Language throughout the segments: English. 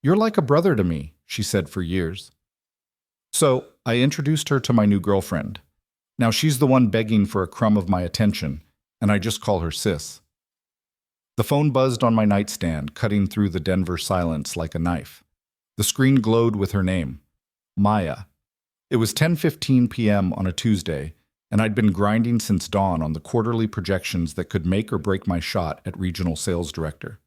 You're like a brother to me, she said for years. So I introduced her to my new girlfriend. Now she's the one begging for a crumb of my attention, and I just call her Sis. The phone buzzed on my nightstand, cutting through the Denver silence like a knife. The screen glowed with her name, Maya. It was 10:15 p.m. on a Tuesday, and I'd been grinding since dawn on the quarterly projections that could make or break my shot at regional sales director.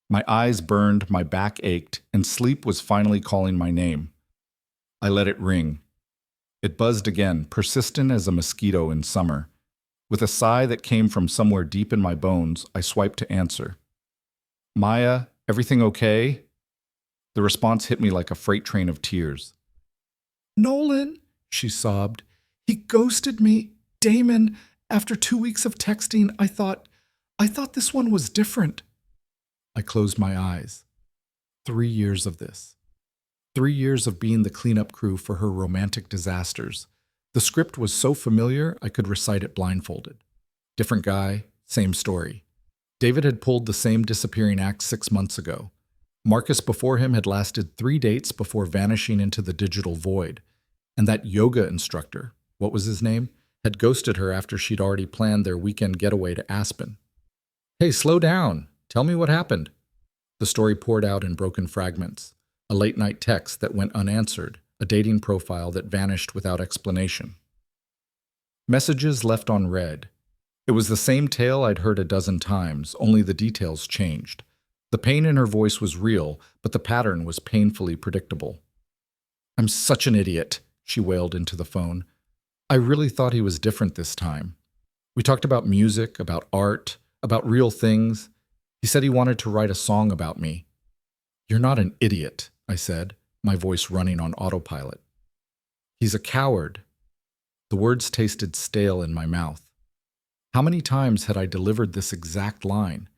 My eyes burned, my back ached, and sleep was finally calling my name. I let it ring. It buzzed again, persistent as a mosquito in summer. With a sigh that came from somewhere deep in my bones, I swiped to answer. Maya, everything okay? The response hit me like a freight train of tears. Nolan, she sobbed. He ghosted me. Damon, after 2 weeks of texting, I thought this one was different. I closed my eyes. 3 years of this. 3 years of being the cleanup crew for her romantic disasters. The script was so familiar I could recite it blindfolded. Different guy, same story. David had pulled the same disappearing act 6 months ago. Marcus before him had lasted 3 dates before vanishing into the digital void. And that yoga instructor, what was his name, had ghosted her after she'd already planned their weekend getaway to Aspen. Hey, slow down. Tell me what happened. The story poured out in broken fragments. A late-night text that went unanswered, a dating profile that vanished without explanation. Messages left on read. It was the same tale I'd heard a dozen times, only the details changed. The pain in her voice was real, but the pattern was painfully predictable. I'm such an idiot, she wailed into the phone. I really thought he was different this time. We talked about music, about art, about real things. He said he wanted to write a song about me. You're not an idiot, I said, my voice running on autopilot. He's a coward. The words tasted stale in my mouth. How many times had I delivered this exact line?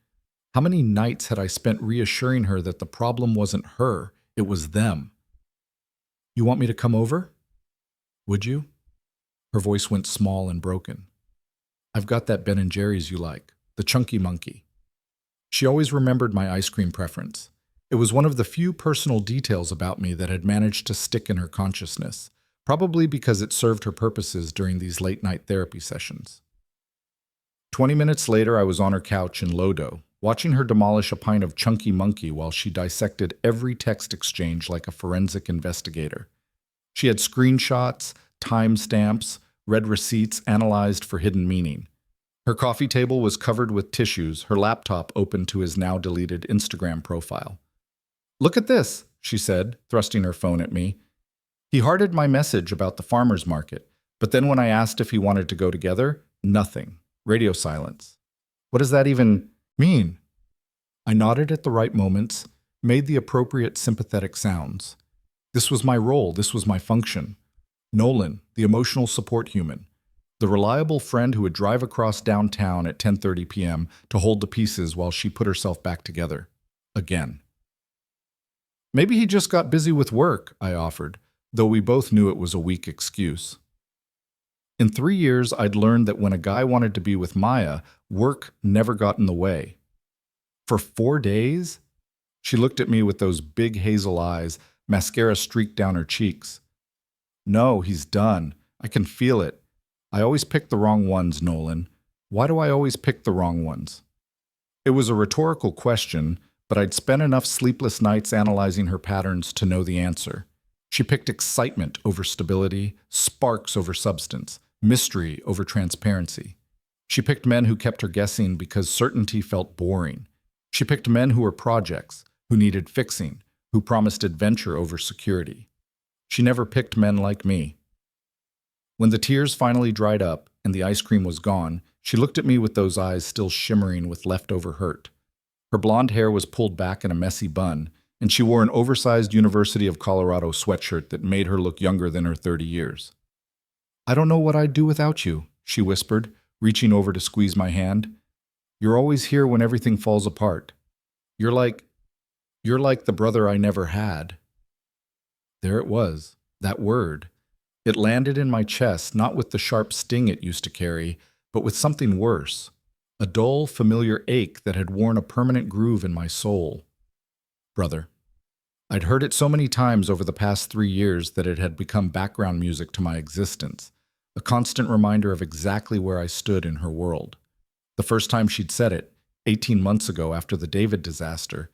How many nights had I spent reassuring her that the problem wasn't her, it was them? You want me to come over? Would you? Her voice went small and broken. I've got that Ben & Jerry's you like, the chunky monkey. She always remembered my ice cream preference. It was one of the few personal details about me that had managed to stick in her consciousness, probably because it served her purposes during these late-night therapy sessions. 20 minutes later, I was on her couch in Lodo, watching her demolish a pint of chunky monkey while she dissected every text exchange like a forensic investigator. She had screenshots, timestamps, read receipts analyzed for hidden meaning. Her coffee table was covered with tissues, her laptop open to his now-deleted Instagram profile. Look at this, she said, thrusting her phone at me. He hearted my message about the farmer's market, but then when I asked if he wanted to go together, nothing. Radio silence. What does that even mean? I nodded at the right moments, made the appropriate sympathetic sounds. This was my role, this was my function. Nolan, the emotional support human. The reliable friend who would drive across downtown at 10:30 p.m. to hold the pieces while she put herself back together. Again. Maybe he just got busy with work, I offered, though we both knew it was a weak excuse. In 3 years, I'd learned that when a guy wanted to be with Maya, work never got in the way. For 4 days? She looked at me with those big hazel eyes, mascara streaked down her cheeks. No, he's done. I can feel it. I always pick the wrong ones, Nolan. Why do I always pick the wrong ones? It was a rhetorical question, but I'd spent enough sleepless nights analyzing her patterns to know the answer. She picked excitement over stability, sparks over substance, mystery over transparency. She picked men who kept her guessing because certainty felt boring. She picked men who were projects, who needed fixing, who promised adventure over security. She never picked men like me. When the tears finally dried up and the ice cream was gone, she looked at me with those eyes still shimmering with leftover hurt. Her blonde hair was pulled back in a messy bun, and she wore an oversized University of Colorado sweatshirt that made her look younger than her 30 years. I don't know what I'd do without you, she whispered, reaching over to squeeze my hand. You're always here when everything falls apart. You're like the brother I never had. There it was, that word. It landed in my chest, not with the sharp sting it used to carry, but with something worse. A dull, familiar ache that had worn a permanent groove in my soul. Brother. I'd heard it so many times over the past 3 years that it had become background music to my existence, a constant reminder of exactly where I stood in her world. The first time she'd said it, 18 months ago after the David disaster,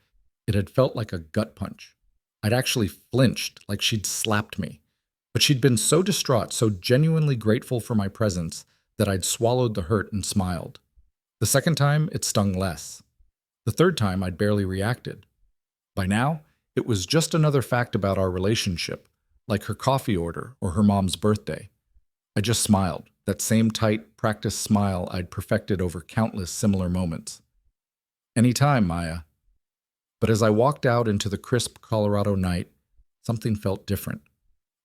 it had felt like a gut punch. I'd actually flinched, like she'd slapped me. But she'd been so distraught, so genuinely grateful for my presence, that I'd swallowed the hurt and smiled. The second time, it stung less. The third time, I'd barely reacted. By now, it was just another fact about our relationship, like her coffee order or her mom's birthday. I just smiled, that same tight, practiced smile I'd perfected over countless similar moments. Anytime, Maya. But as I walked out into the crisp Colorado night, something felt different.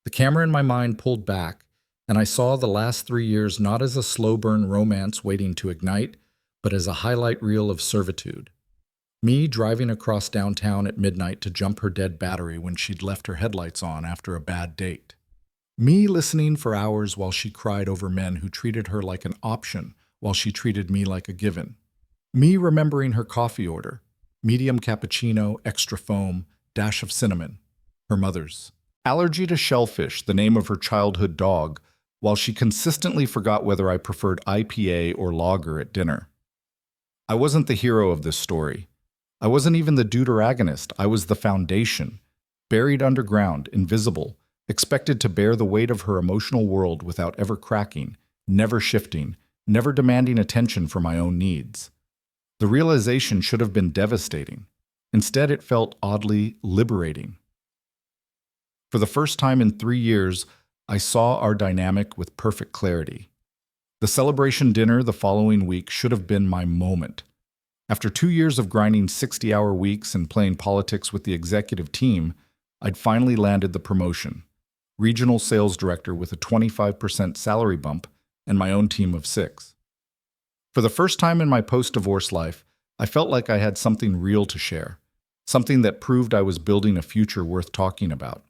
The camera in my mind pulled back, and I saw the last 3 years not as a slow-burn romance waiting to ignite, but as a highlight reel of servitude. Me driving across downtown at midnight to jump her dead battery when she'd left her headlights on after a bad date. Me listening for hours while she cried over men who treated her like an option while she treated me like a given. Me remembering her coffee order, medium cappuccino, extra foam, dash of cinnamon, her mother's. Allergy to shellfish, the name of her childhood dog, while she consistently forgot whether I preferred IPA or lager at dinner. I wasn't the hero of this story. I wasn't even the deuteragonist. I was the foundation, buried underground, invisible, expected to bear the weight of her emotional world without ever cracking, never shifting, never demanding attention for my own needs. The realization should have been devastating. Instead, it felt oddly liberating. For the first time in 3 years, I saw our dynamic with perfect clarity. The celebration dinner the following week should have been my moment. After 2 years of grinding 60-hour weeks and playing politics with the executive team, I'd finally landed the promotion. Regional sales director with a 25% salary bump and my own team of 6. For the first time in my post-divorce life, I felt like I had something real to share, something that proved I was building a future worth talking about.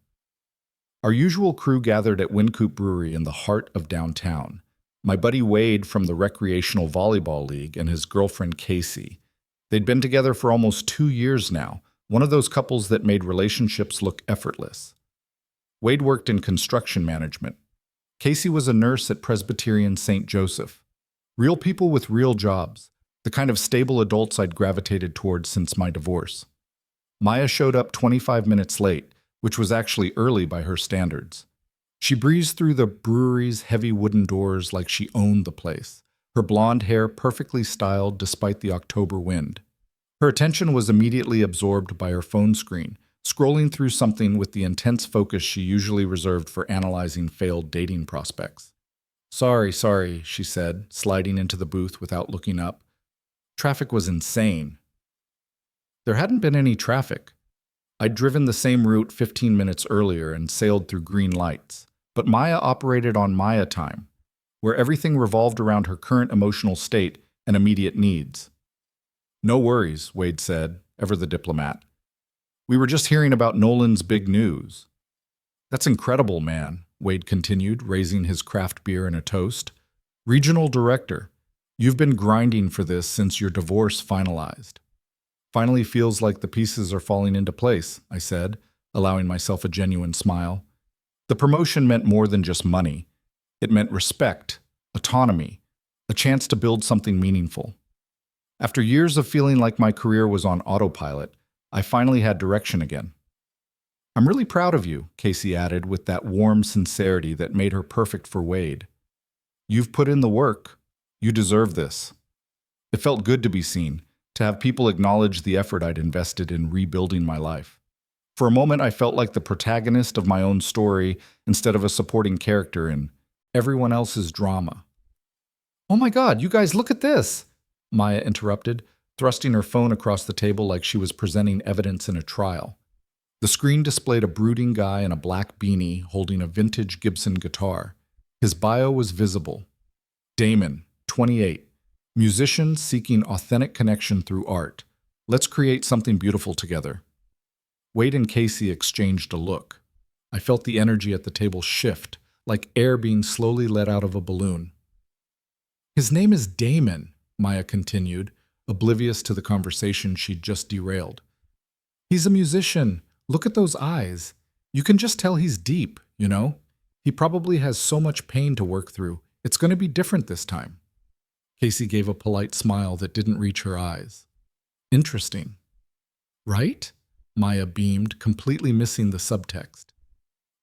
Our usual crew gathered at Wynkoop Brewery in the heart of downtown. My buddy Wade from the Recreational Volleyball League and his girlfriend Casey. They'd been together for almost 2 years now, one of those couples that made relationships look effortless. Wade worked in construction management. Casey was a nurse at Presbyterian St. Joseph. Real people with real jobs, the kind of stable adults I'd gravitated towards since my divorce. Maya showed up 25 minutes late, which was actually early by her standards. She breezed through the brewery's heavy wooden doors like she owned the place, her blonde hair perfectly styled despite the October wind. Her attention was immediately absorbed by her phone screen, scrolling through something with the intense focus she usually reserved for analyzing failed dating prospects. Sorry, she said, sliding into the booth without looking up. Traffic was insane. There hadn't been any traffic. I'd driven the same route 15 minutes earlier and sailed through green lights. But Maya operated on Maya time, where everything revolved around her current emotional state and immediate needs. No worries, Wade said, ever the diplomat. We were just hearing about Nolan's big news. That's incredible, man, Wade continued, raising his craft beer in a toast. Regional director, you've been grinding for this since your divorce finalized. Finally feels like the pieces are falling into place, I said, allowing myself a genuine smile. The promotion meant more than just money. It meant respect, autonomy, a chance to build something meaningful. After years of feeling like my career was on autopilot, I finally had direction again. I'm really proud of you, Casey added with that warm sincerity that made her perfect for Wade. You've put in the work. You deserve this. It felt good to be seen, to have people acknowledge the effort I'd invested in rebuilding my life. For a moment, I felt like the protagonist of my own story instead of a supporting character in everyone else's drama. Oh my God, you guys, look at this, Maya interrupted, thrusting her phone across the table like she was presenting evidence in a trial. The screen displayed a brooding guy in a black beanie holding a vintage Gibson guitar. His bio was visible. Damon, 28. Musician seeking authentic connection through art. Let's create something beautiful together. Wade and Casey exchanged a look. I felt the energy at the table shift, like air being slowly let out of a balloon. His name is Damon, Maya continued, oblivious to the conversation she'd just derailed. He's a musician, Look at those eyes. You can just tell he's deep, you know? He probably has so much pain to work through. It's going to be different this time. Casey gave a polite smile that didn't reach her eyes. Interesting. Right? Maya beamed, completely missing the subtext.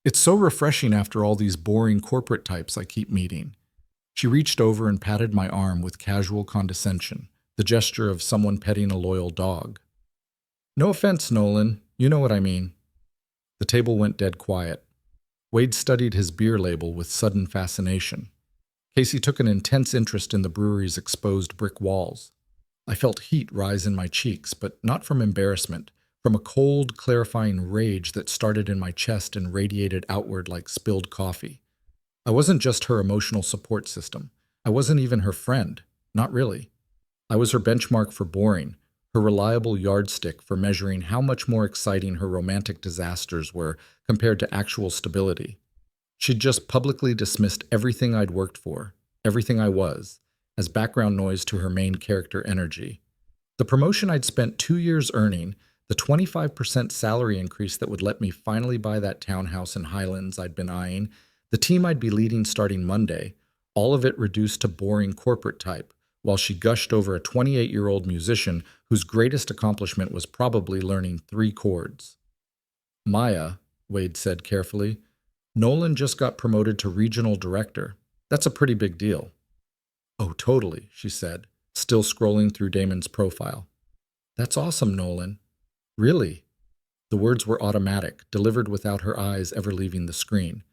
It's so refreshing after all these boring corporate types I keep meeting. She reached over and patted my arm with casual condescension, the gesture of someone petting a loyal dog. No offense, Nolan. You know what I mean. The table went dead quiet. Wade studied his beer label with sudden fascination. Casey took an intense interest in the brewery's exposed brick walls. I felt heat rise in my cheeks, but not from embarrassment, from a cold, clarifying rage that started in my chest and radiated outward like spilled coffee. I wasn't just her emotional support system. I wasn't even her friend. Not really. I was her benchmark for boring, her reliable yardstick for measuring how much more exciting her romantic disasters were compared to actual stability. She'd just publicly dismissed everything I'd worked for, everything I was, as background noise to her main character energy. The promotion I'd spent 2 years earning, the 25% salary increase that would let me finally buy that townhouse in Highlands I'd been eyeing, the team I'd be leading starting Monday, all of it reduced to boring corporate type, while she gushed over a 28-year-old musician whose greatest accomplishment was probably learning 3 chords. Maya, Wade said carefully, Nolan just got promoted to regional director. That's a pretty big deal. Oh, totally, she said, still scrolling through Damon's profile. That's awesome, Nolan. Really? The words were automatic, delivered without her eyes ever leaving the screen.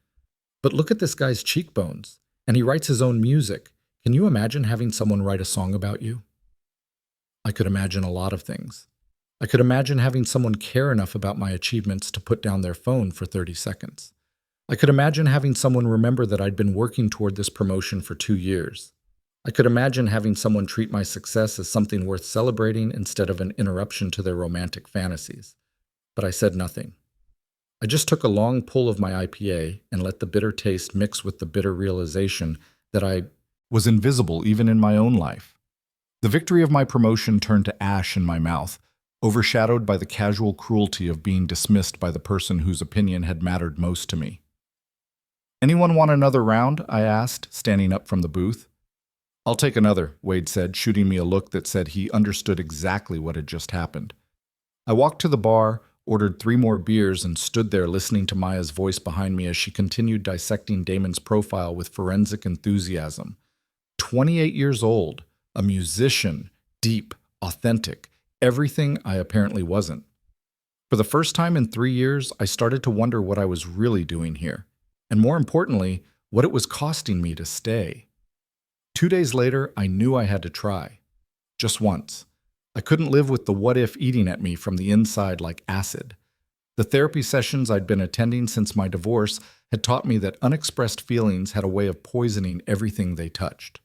But look at this guy's cheekbones, and he writes his own music. Can you imagine having someone write a song about you? I could imagine a lot of things. I could imagine having someone care enough about my achievements to put down their phone for 30 seconds. I could imagine having someone remember that I'd been working toward this promotion for 2 years. I could imagine having someone treat my success as something worth celebrating instead of an interruption to their romantic fantasies. But I said nothing. I just took a long pull of my IPA and let the bitter taste mix with the bitter realization that I was invisible even in my own life. The victory of my promotion turned to ash in my mouth, overshadowed by the casual cruelty of being dismissed by the person whose opinion had mattered most to me. Anyone want another round? I asked, standing up from the booth. I'll take another, Wade said, shooting me a look that said he understood exactly what had just happened. I walked to the bar, ordered 3 more beers, and stood there listening to Maya's voice behind me as she continued dissecting Damon's profile with forensic enthusiasm. 28 years old, a musician, deep, authentic, everything I apparently wasn't. For the first time in 3 years, I started to wonder what I was really doing here, and more importantly, what it was costing me to stay. 2 days later, I knew I had to try. Just once. I couldn't live with the what-if eating at me from the inside like acid. The therapy sessions I'd been attending since my divorce had taught me that unexpressed feelings had a way of poisoning everything they touched.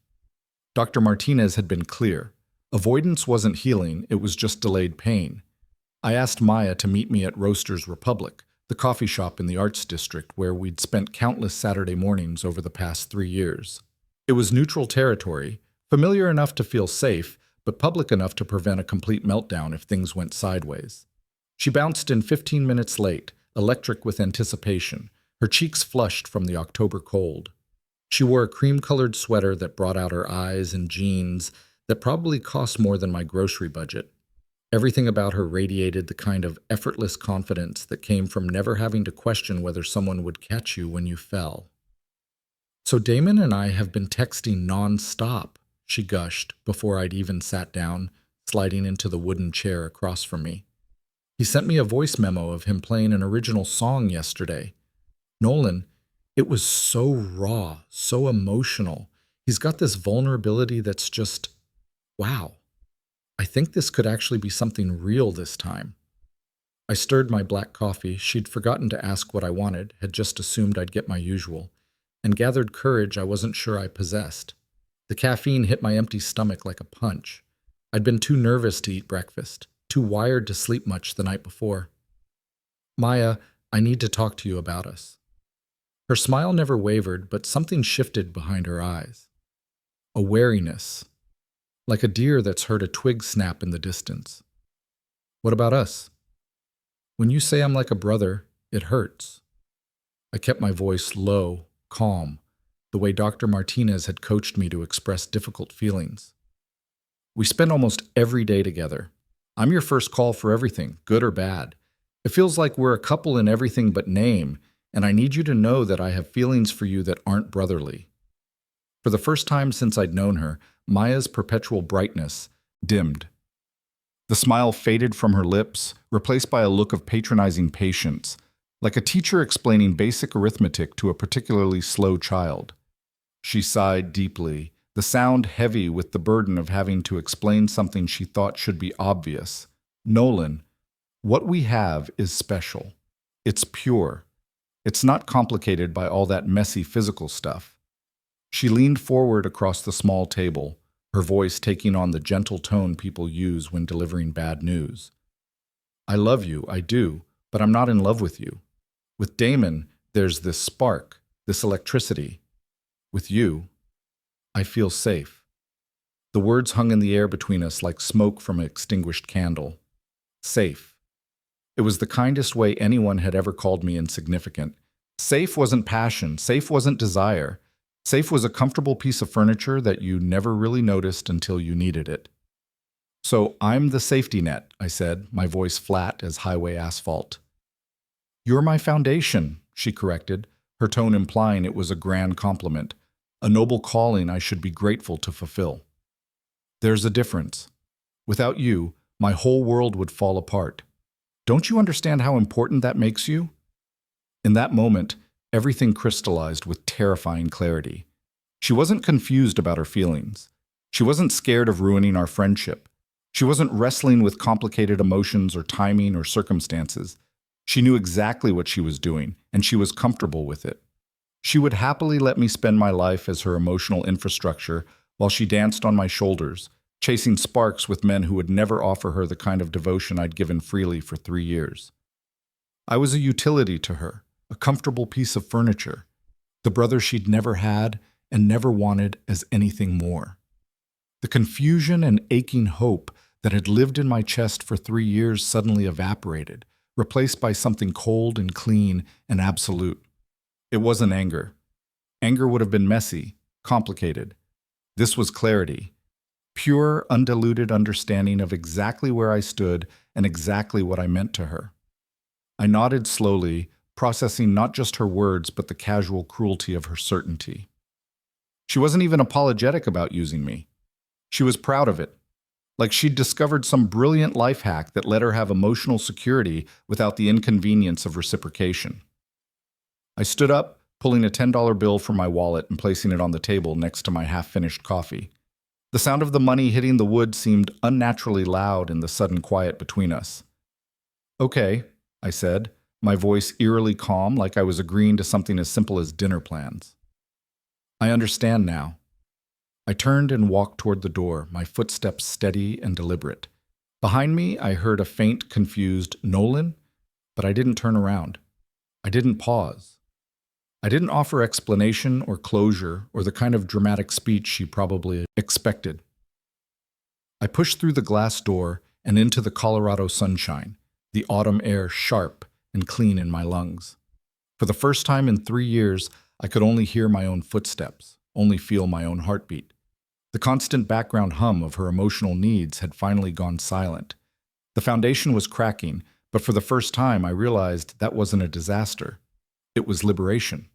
Dr. Martinez had been clear. Avoidance wasn't healing, it was just delayed pain. I asked Maya to meet me at Roasters Republic, the coffee shop in the Arts District where we'd spent countless Saturday mornings over the past 3 years. It was neutral territory, familiar enough to feel safe, but public enough to prevent a complete meltdown if things went sideways. She bounced in 15 minutes late, electric with anticipation, her cheeks flushed from the October cold. She wore a cream-colored sweater that brought out her eyes and jeans that probably cost more than my grocery budget. Everything about her radiated the kind of effortless confidence that came from never having to question whether someone would catch you when you fell. So Damon and I have been texting non-stop, she gushed before I'd even sat down, sliding into the wooden chair across from me. He sent me a voice memo of him playing an original song yesterday. Nolan, it was so raw, so emotional. He's got this vulnerability that's just, wow. I think this could actually be something real this time. I stirred my black coffee. She'd forgotten to ask what I wanted, had just assumed I'd get my usual, and gathered courage I wasn't sure I possessed. The caffeine hit my empty stomach like a punch. I'd been too nervous to eat breakfast, too wired to sleep much the night before. Maya, I need to talk to you about us. Her smile never wavered, but something shifted behind her eyes. A wariness, like a deer that's heard a twig snap in the distance. What about us? When you say I'm like a brother, it hurts. I kept my voice low, calm, the way Dr. Martinez had coached me to express difficult feelings. We spend almost every day together. I'm your first call for everything, good or bad. It feels like we're a couple in everything but name, and I need you to know that I have feelings for you that aren't brotherly. For the first time since I'd known her, Maya's perpetual brightness dimmed. The smile faded from her lips, replaced by a look of patronizing patience, like a teacher explaining basic arithmetic to a particularly slow child. She sighed deeply, the sound heavy with the burden of having to explain something she thought should be obvious. Nolan, what we have is special. It's pure. It's not complicated by all that messy physical stuff. She leaned forward across the small table, her voice taking on the gentle tone people use when delivering bad news. I love you, I do, but I'm not in love with you. With Damon, there's this spark, this electricity. With you, I feel safe. The words hung in the air between us like smoke from an extinguished candle. Safe. It was the kindest way anyone had ever called me insignificant. Safe wasn't passion, safe wasn't desire. Safe was a comfortable piece of furniture that you never really noticed until you needed it. So I'm the safety net, I said, my voice flat as highway asphalt. You're my foundation, she corrected, her tone implying it was a grand compliment, a noble calling I should be grateful to fulfill. There's a difference. Without you, my whole world would fall apart. Don't you understand how important that makes you? In that moment, everything crystallized with terrifying clarity. She wasn't confused about her feelings. She wasn't scared of ruining our friendship. She wasn't wrestling with complicated emotions or timing or circumstances. She knew exactly what she was doing, and she was comfortable with it. She would happily let me spend my life as her emotional infrastructure while she danced on my shoulders, chasing sparks with men who would never offer her the kind of devotion I'd given freely for 3 years. I was a utility to her, a comfortable piece of furniture, the brother she'd never had and never wanted as anything more. The confusion and aching hope that had lived in my chest for 3 years suddenly evaporated, replaced by something cold and clean and absolute. It wasn't anger. Anger would have been messy, complicated. This was clarity, pure, undiluted understanding of exactly where I stood and exactly what I meant to her. I nodded slowly, processing not just her words but the casual cruelty of her certainty. She wasn't even apologetic about using me. She was proud of it, like she'd discovered some brilliant life hack that let her have emotional security without the inconvenience of reciprocation. I stood up, pulling a $10 bill from my wallet and placing it on the table next to my half-finished coffee. The sound of the money hitting the wood seemed unnaturally loud in the sudden quiet between us. Okay, I said, my voice eerily calm, like I was agreeing to something as simple as dinner plans. I understand now. I turned and walked toward the door, my footsteps steady and deliberate. Behind me, I heard a faint, confused Nolan, but I didn't turn around. I didn't pause. I didn't offer explanation or closure or the kind of dramatic speech she probably expected. I pushed through the glass door and into the Colorado sunshine, the autumn air sharp and clean in my lungs. For the first time in 3 years, I could only hear my own footsteps, only feel my own heartbeat. The constant background hum of her emotional needs had finally gone silent. The foundation was cracking, but for the first time I realized that wasn't a disaster. It was liberation.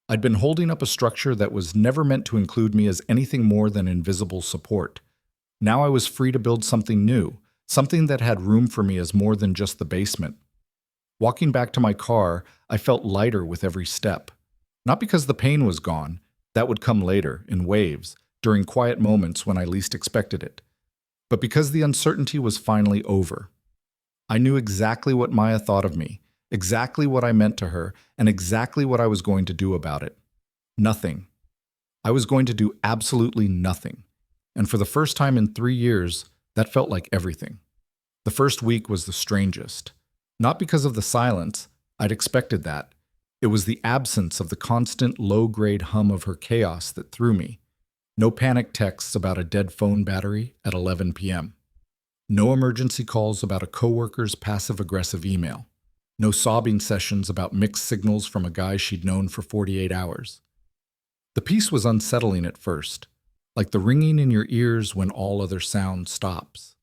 I'd been holding up a structure that was never meant to include me as anything more than invisible support. Now I was free to build something new, something that had room for me as more than just the basement. Walking back to my car, I felt lighter with every step. Not because the pain was gone, that would come later, in waves, during quiet moments when I least expected it, but because the uncertainty was finally over. I knew exactly what Maya thought of me, exactly what I meant to her, and exactly what I was going to do about it. Nothing. I was going to do absolutely nothing. And for the first time in 3 years, that felt like everything. The first week was the strangest. Not because of the silence, I'd expected that. It was the absence of the constant low-grade hum of her chaos that threw me. No panic texts about a dead phone battery at 11 p.m. No emergency calls about a coworker's passive-aggressive email. No sobbing sessions about mixed signals from a guy she'd known for 48 hours. The peace was unsettling at first, like the ringing in your ears when all other sound stops.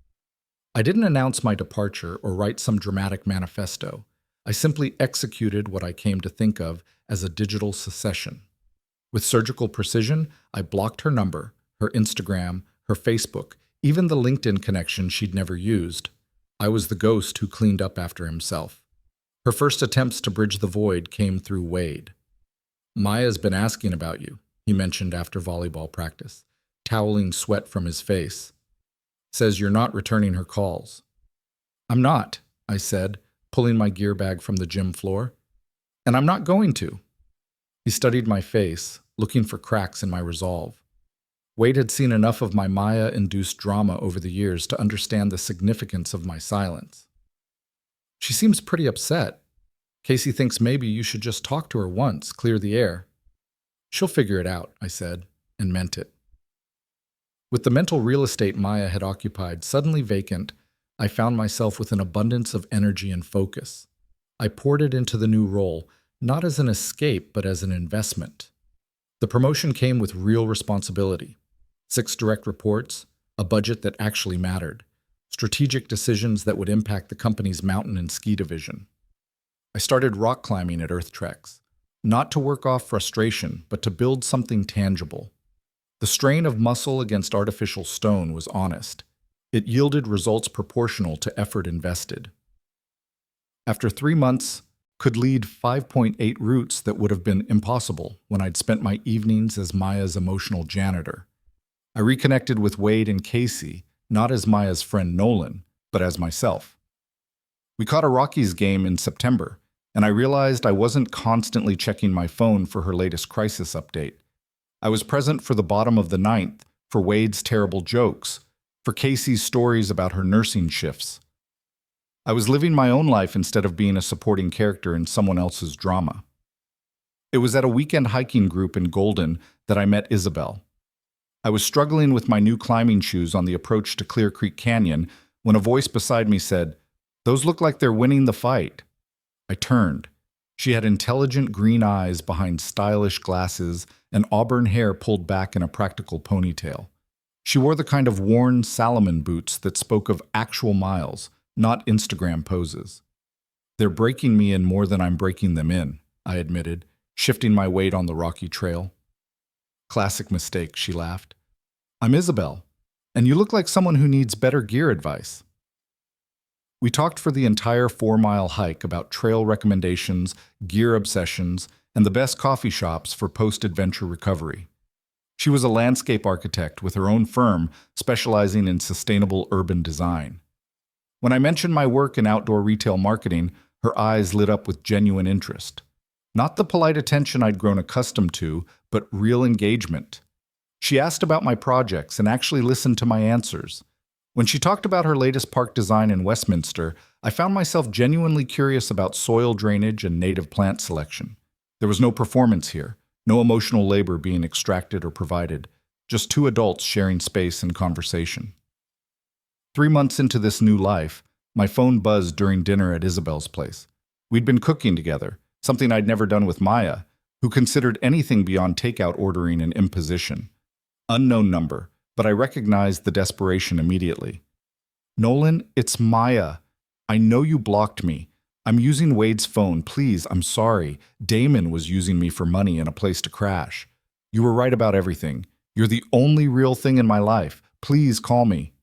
I didn't announce my departure or write some dramatic manifesto. I simply executed what I came to think of as a digital secession. With surgical precision, I blocked her number, her Instagram, her Facebook, even the LinkedIn connection she'd never used. I was the ghost who cleaned up after himself. Her first attempts to bridge the void came through Wade. "Maya's been asking about you," he mentioned after volleyball practice, toweling sweat from his face. "Says you're not returning her calls." "I'm not," I said, pulling my gear bag from the gym floor. "And I'm not going to." He studied my face, looking for cracks in my resolve. Wade had seen enough of my Maya-induced drama over the years to understand the significance of my silence. "She seems pretty upset. Casey thinks maybe you should just talk to her once, clear the air." "She'll figure it out," I said, and meant it. With the mental real estate Maya had occupied suddenly vacant, I found myself with an abundance of energy and focus. I poured it into the new role, not as an escape, but as an investment. The promotion came with real responsibility. 6 direct reports, a budget that actually mattered, strategic decisions that would impact the company's mountain and ski division. I started rock climbing at Earth Treks, not to work off frustration, but to build something tangible. The strain of muscle against artificial stone was honest. It yielded results proportional to effort invested. After 3 months, could lead 5.8 routes that would have been impossible when I'd spent my evenings as Maya's emotional janitor. I reconnected with Wade and Casey, not as Maya's friend Nolan, but as myself. We caught a Rockies game in September, and I realized I wasn't constantly checking my phone for her latest crisis update. I was present for the bottom of the ninth, for Wade's terrible jokes, for Casey's stories about her nursing shifts. I was living my own life instead of being a supporting character in someone else's drama. It was at a weekend hiking group in Golden that I met Isabel. I was struggling with my new climbing shoes on the approach to Clear Creek Canyon when a voice beside me said, "Those look like they're winning the fight." I turned. She had intelligent green eyes behind stylish glasses and auburn hair pulled back in a practical ponytail. She wore the kind of worn Salomon boots that spoke of actual miles, not Instagram poses. "They're breaking me in more than I'm breaking them in," I admitted, shifting my weight on the rocky trail. "Classic mistake," she laughed. "I'm Isabel, and you look like someone who needs better gear advice." We talked for the entire 4-mile hike about trail recommendations, gear obsessions, and the best coffee shops for post-adventure recovery. She was a landscape architect with her own firm specializing in sustainable urban design. When I mentioned my work in outdoor retail marketing, her eyes lit up with genuine interest. Not the polite attention I'd grown accustomed to, but real engagement. She asked about my projects and actually listened to my answers. When she talked about her latest park design in Westminster, I found myself genuinely curious about soil drainage and native plant selection. There was no performance here, no emotional labor being extracted or provided, just 2 adults sharing space and conversation. 3 months into this new life, my phone buzzed during dinner at Isabel's place. We'd been cooking together, something I'd never done with Maya, who considered anything beyond takeout ordering an imposition. Unknown number, but I recognized the desperation immediately. "Nolan, it's Maya. I know you blocked me. I'm using Wade's phone. Please, I'm sorry. Damon was using me for money and a place to crash. You were right about everything. You're the only real thing in my life. Please call me."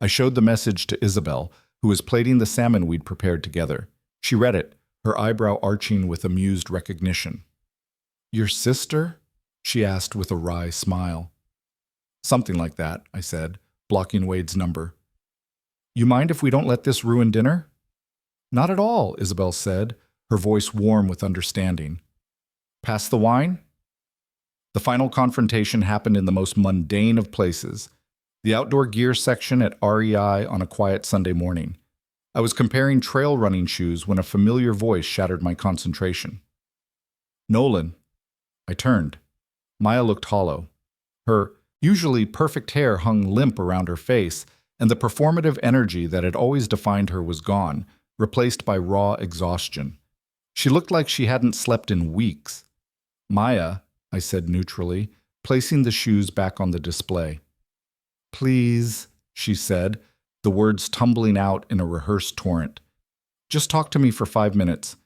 I showed the message to Isabel, who was plating the salmon we'd prepared together. She read it, her eyebrow arching with amused recognition. "Your sister?" she asked with a wry smile. "Something like that," I said, blocking Wade's number. "You mind if we don't let this ruin dinner?" "Not at all," Isabel said, her voice warm with understanding. "Pass the wine?" The final confrontation happened in the most mundane of places, the outdoor gear section at REI on a quiet Sunday morning. I was comparing trail running shoes when a familiar voice shattered my concentration. "Nolan." I turned. Maya looked hollow. Her usually perfect hair hung limp around her face, and the performative energy that had always defined her was gone, replaced by raw exhaustion. She looked like she hadn't slept in weeks. "Maya," I said neutrally, placing the shoes back on the display. "Please," she said, the words tumbling out in a rehearsed torrent. "Just talk to me for 5 minutes.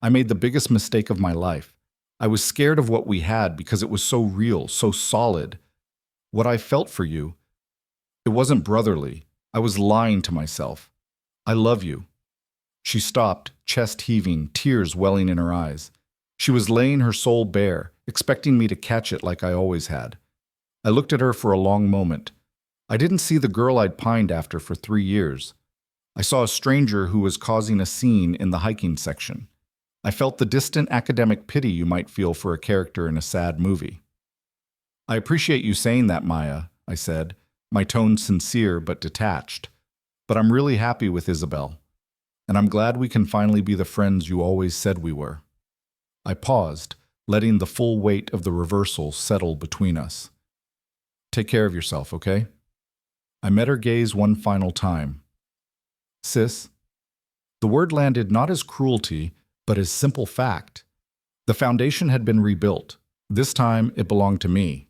I made the biggest mistake of my life. I was scared of what we had because it was so real, so solid. What I felt for you, it wasn't brotherly. I was lying to myself. I love you." She stopped, chest heaving, tears welling in her eyes. She was laying her soul bare, expecting me to catch it like I always had. I looked at her for a long moment. I didn't see the girl I'd pined after for 3 years. I saw a stranger who was causing a scene in the hiking section. I felt the distant academic pity you might feel for a character in a sad movie. "I appreciate you saying that, Maya," I said, my tone sincere but detached. "But I'm really happy with Isabel. And I'm glad we can finally be the friends you always said we were." I paused, letting the full weight of the reversal settle between us. "Take care of yourself, okay?" I met her gaze one final time. "Sis?" The word landed not as cruelty, but as simple fact. The foundation had been rebuilt. This time, it belonged to me.